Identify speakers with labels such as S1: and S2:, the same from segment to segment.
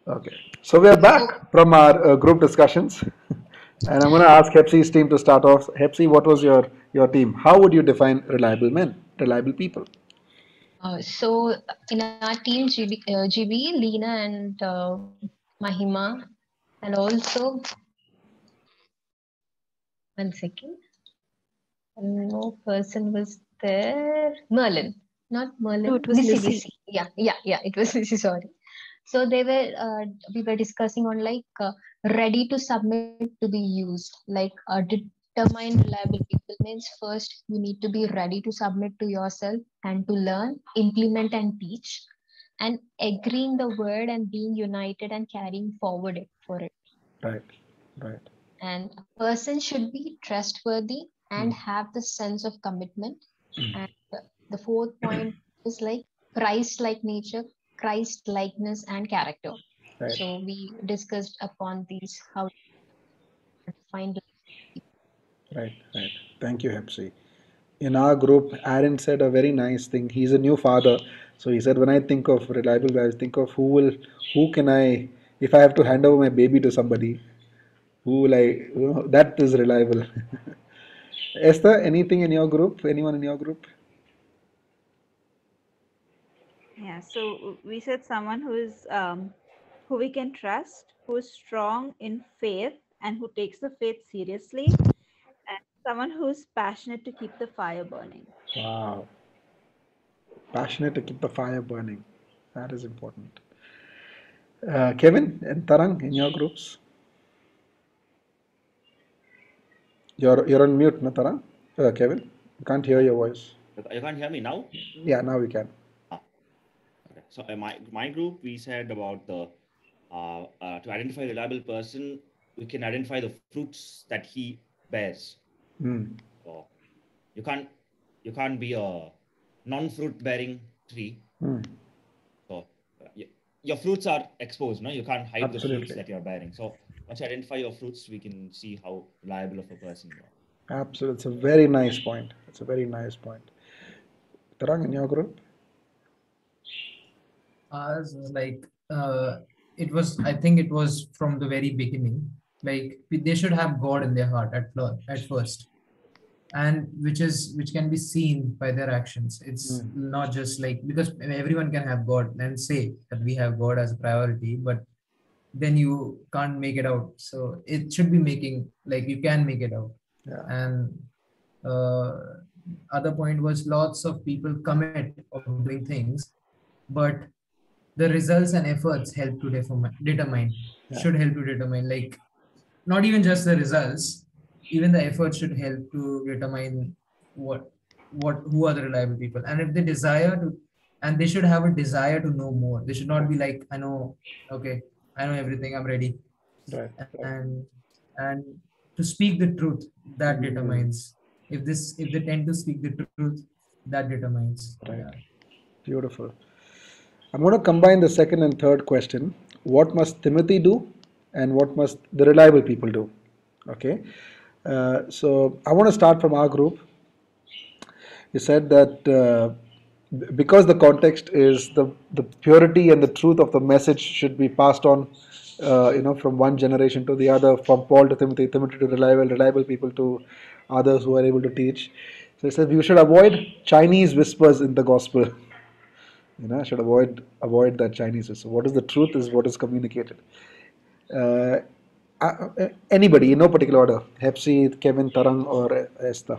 S1: Okay. So we are back from our group discussions, and I'm going to ask Hepsi's team to start off. Hepsi, what was your team? How would you define reliable men, reliable people?
S2: So in our team, GB, Lena, and Mahima, and also one second, no person was there. Merlin, not
S3: No,
S2: Merlin.
S3: it was
S2: Missy,
S3: Missy.
S2: Missy. Yeah. It was Missy. Sorry. So they were we were discussing on like ready to submit to be used. Like determined reliable people means first you need to be ready to submit to yourself and to learn, implement and teach, and agreeing the word and being united and carrying forward it for it.
S1: Right, right.
S2: And a person should be trustworthy and have the sense of commitment. And the fourth point is like Christ like nature, Christ likeness, and character.
S1: Right,
S2: So we discussed upon these how to find.
S1: right, right. Thank you, Hepsi. In our group, Aaron said a very nice thing. He's a new father, so he said, when I think of reliable guys, think of who can I, if I have to hand over my baby to somebody, who will I, that is reliable. Esther, anything in your group? Anyone in your group?
S3: Yeah, so we said someone who we can trust, who is strong in faith and who takes the faith seriously, and someone who's passionate to keep the fire burning.
S1: Wow. Passionate to keep the fire burning. That is important. Kevin and Tarang, in your groups, you're on mute, no Tarang? Kevin, can't hear your voice.
S4: You can't hear me now?
S1: Yeah, now we can.
S4: Ah, okay. So my group, we said about the to identify a reliable person, we can identify the fruits that he bears.
S1: Mm.
S4: So you can't you can't be a non-fruit bearing tree.
S1: Mm.
S4: So your fruits are exposed. No, you can't hide the fruits
S1: Absolutely.
S4: that you're bearing. So once you identify your fruits, we can see how reliable of a person you are.
S1: Absolutely. It's a very nice point. It's a very nice point. Tarang, in your group?
S5: Ours was like it was. I think it was from the very beginning. Like they should have God in their heart at first, and which can be seen by their actions. It's
S1: Mm.
S5: not just like because everyone can have God and say that we have God as a priority, but then you can't make it out. So it should be making like you can make it out.
S1: Yeah.
S5: And uh, other point was lots of people commit of doing things, but the results and efforts help to determine
S1: Yeah.
S5: should help to determine like not even just the results, even the effort should help to determine what what who are the reliable people, and if they desire to, and they should have a desire to know more. They should not be like, I know, okay, I know everything, I'm ready.
S1: Right. Right.
S5: And and to speak the truth, that
S1: Mm.
S5: determines if they tend to speak the truth, that determines. Yeah.
S1: Right. Beautiful. I'm going to combine the second and third question. What must Timothy do, and what must the reliable people do? Okay. So I want to start from our group. You said that because the context is the purity and the truth of the message should be passed on, from one generation to the other, from Paul to Timothy, Timothy to reliable people to others who are able to teach. So it says we should avoid Chinese whispers in the gospel. Should avoid that Chinese whisper. What is the truth is what is communicated. Uh, Anybody in no particular order, Hepsi, Kevin, Tarang, or Esther.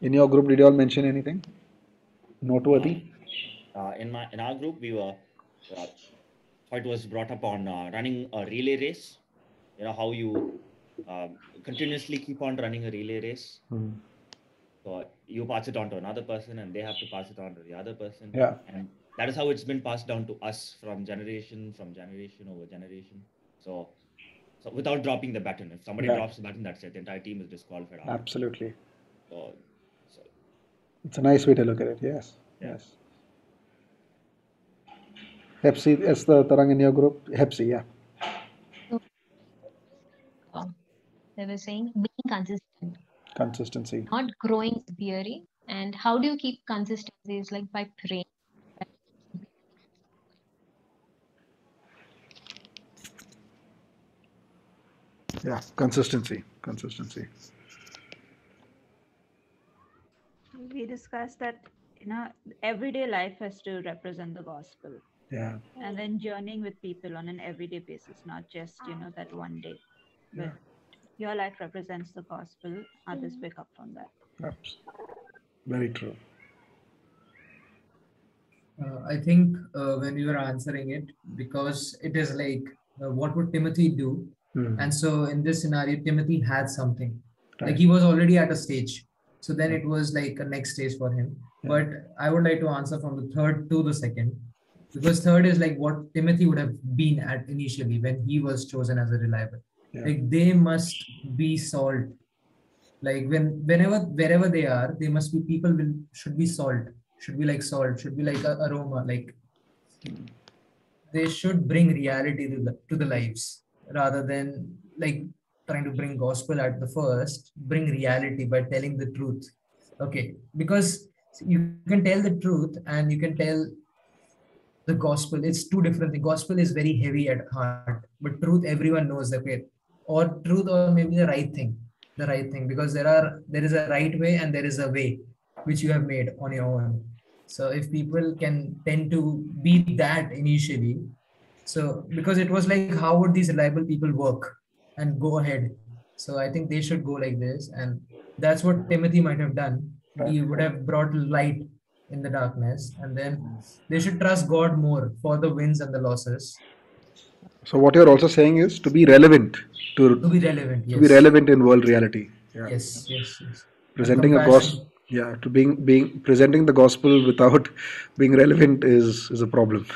S1: In your group, did you all mention anything
S4: Uh,
S1: noteworthy?
S4: in our group, we were uh, so it was brought up on running a relay race. You know how you continuously keep on running a relay race.
S1: Hmm.
S4: So you pass it on to another person, and they have to pass it on to the other person,
S1: Yeah,
S4: and that is how it's been passed down to us from generation over generation. So so without dropping the baton, if somebody
S1: yeah,
S4: drops the baton, that's it. The entire team is disqualified after that.
S1: absolutely.
S4: So so
S1: It's a nice way to look at it. Yes,
S4: yeah.
S1: yes. Hepsi, is the Tarang in your group? Hepsi, yeah.
S2: So they were saying being consistent,
S1: Consistency.
S2: not growing weary. And how do you keep consistency? Is like by praying.
S1: Yeah, consistency.
S3: We discussed that, everyday life has to represent the gospel,
S1: Yeah,
S3: and then journeying with people on an everyday basis, not just, that one day.
S1: yeah,
S3: But your life represents the gospel, others pick up from that.
S1: abs- very true.
S5: I think when you were answering it, because it is like, what would Timothy do? And so in this scenario, Timothy had something. Like
S1: Right.
S5: he was already at a stage. So then it was like a next stage for him. But I would like to answer from the third to the second, because third is like what Timothy would have been at initially when he was chosen as a reliable.
S1: Yeah.
S5: Like they must be salt. Like wherever they are, they must be people should be salt, should be like salt, should be like a aroma. Like they should bring reality to the lives rather than like trying to bring gospel at the first. Bring reality by telling the truth. Okay, because you can tell the truth and you can tell the gospel. It's two different things. Gospel is very heavy at heart, but truth everyone knows that way, or truth, or maybe the right thing, because there is a right way and there is a way which you have made on your own. So if people can tend to be that initially, so because it was like, how would these reliable people work and go ahead? So I think they should go like this, and that's what Timothy might have done. He would have brought light in the darkness, and then they should trust God more for the wins and the losses.
S1: So what you're also saying is to be relevant,
S5: To be relevant,
S1: to be
S5: yes.
S1: relevant in world reality. Yeah.
S5: Yes. And
S1: Presenting a
S5: compassion.
S1: gospel. Yeah, to being presenting the gospel without being relevant is a problem.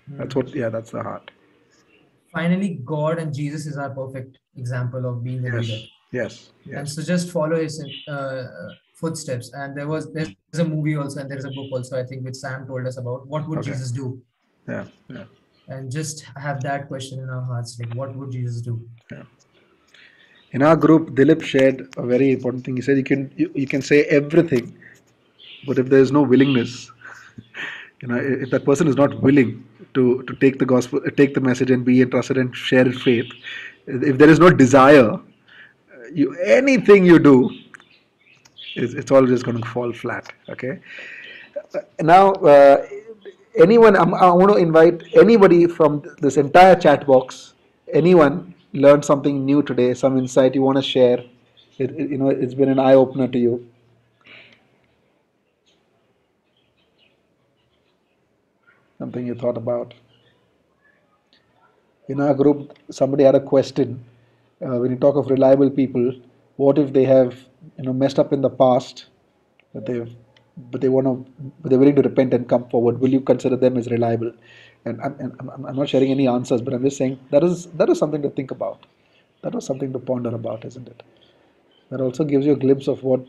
S1: That's what. Yeah, that's the heart.
S5: Finally, God and Jesus is our perfect example of being a leader.
S1: Yes.
S5: And so just follow his footsteps. And there's a movie also, and there's a book also, I think, which Sam told us about. What would
S1: Okay.
S5: Jesus do?
S1: Yeah.
S5: And just have that question in our hearts, like, what would Jesus do?
S1: In our group, Dilip shared a very important thing. He said you can say everything, but if there is no willingness, if that person is not willing to take the gospel, take the message and be entrusted and share faith, if there is no desire, anything you do, it's all just going to fall flat. Okay. Now, anyone, I want to invite anybody from this entire chat box. Anyone learned something new today? Some insight you want to share? It's been an eye opener to you. Something you thought about. In our group, somebody had a question. When you talk of reliable people, what if they have messed up in the past, but they want to, but they're willing to repent and come forward? Will you consider them as reliable? And I'm not sharing any answers, but I'm just saying that is something to think about. That was something to ponder about, isn't it? That also gives you a glimpse of what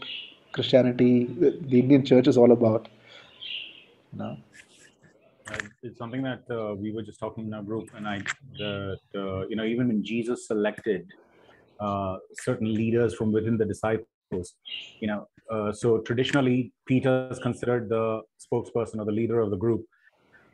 S1: Christianity, the Indian church, is all about.
S6: It's something that we were just talking in our group, and even when Jesus selected certain leaders from within the disciples, so traditionally Peter is considered the spokesperson or the leader of the group,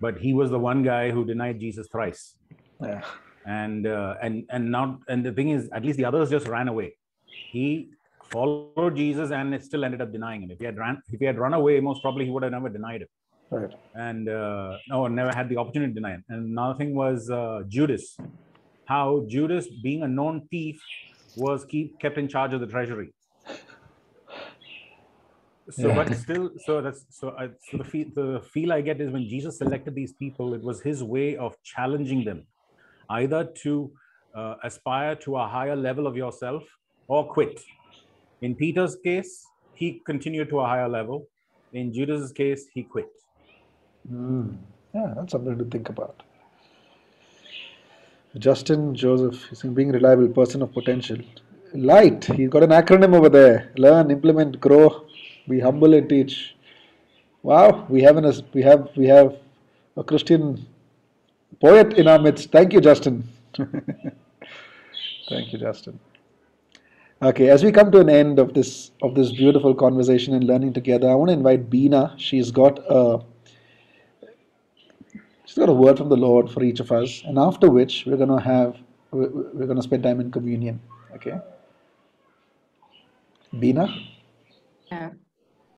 S6: but he was the one guy who denied Jesus thrice.
S1: Yeah.
S6: And the thing is, at least the others just ran away. He followed Jesus and still ended up denying him. If he had run away, most probably he would have never denied him.
S1: Right.
S6: And never had the opportunity to deny him. And another thing was Judas. How Judas, being a known thief, was kept in charge of the treasury. So, but still, the feel I get is when Jesus selected these people, it was his way of challenging them, either to aspire to a higher level of yourself or quit. In Peter's case, he continued to a higher level. In Judas's case, he quit.
S1: Yeah, that's something to think about. Justin Joseph, he's saying being reliable, person of potential. Light, he's got an acronym over there. Learn, implement, grow, be humble and teach. Wow, we have a Christian poet in our midst. Thank you, Justin. Thank you, Justin. Okay, as we come to an end of this beautiful conversation and learning together, I want to invite Beena. She's got a word from the Lord for each of us, and after which we're going to have we're going to spend time in communion. Okay. Bina?